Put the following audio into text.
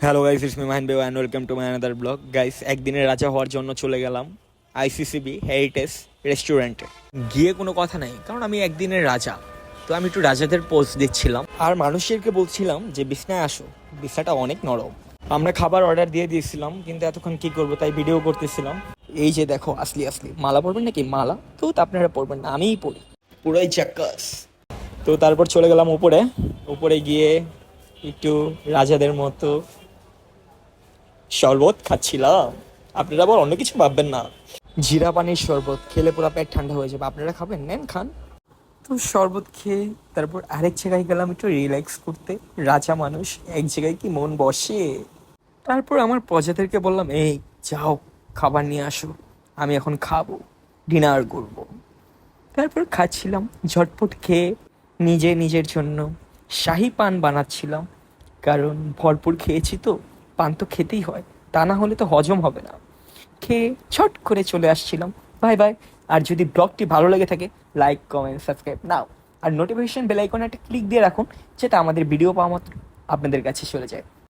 Hello guys, it's me Mahin Beo and welcome to my another blog. Guys, একদিনের রাজা হওয়ার জন্য চলে গেলাম আইসিসিবি হেরিটেজ রেস্টুরেন্টে। গিয়ে কোনো কথা নাই, কারণ আমি একদিনের রাজা, তো আমি একটু রাজাদের পোজ দিচ্ছিলাম আর মানুষদেরকে বলছিলাম যে বিছনায় আসো, বিছনাটা অনেক নরম। আমরা খাবার অর্ডার দিয়ে দিয়েছিলাম, কিন্তু এতক্ষণ কি করবো তাই ভিডিও করতেছিলাম। এই যে দেখো, আসলি আসলি মালা পরবেন নাকি? মালা তো আপনারা পরবেন না, আমিই পরি, পুরোই চাক্কাস। তো তারপর চলে গেলাম উপরে। উপরে গিয়ে একটু রাজাদের মতো শরবত খাচ্ছিলাম। আপনারা আবার অন্য কিছু ভাববেন না। জিরা পানির শরবত খেলে পুরো পেট ঠান্ডা হয়ে যাবে। আপনারা খাবেন? নেন, খান। তো শরবত খেয়ে তারপর আরেক জায়গায় গেলাম একটু রিল্যাক্স করতে। রাজা মানুষ, এক জায়গায় কি মন বসে? তারপর আমার প্রজাদেরকে বললাম, এই যাও, খাবার নিয়ে আসো, আমি এখন খাবো, ডিনার করব। তারপর খাচ্ছিলাম ঝটপট খেয়ে, নিজে নিজের জন্য শাহি পান বানাচ্ছিলাম, কারণ ভরপুর খেয়েছি তো, পান তো খেতেই হয়, তা না হলে তো হজম হবে না। খেয়ে ছট করে চলে আসছিলাম। Bye bye. আর যদি ব্লগটি ভালো লেগে থাকে, লাইক কমেন্ট সাবস্ক্রাইব নাও, আর নোটিফিকেশন বেল আইকনে একটা ক্লিক দিয়ে রাখুন, যেটা আমাদের ভিডিও পাওয়া মাত্র আপনাদের কাছে চলে যায়।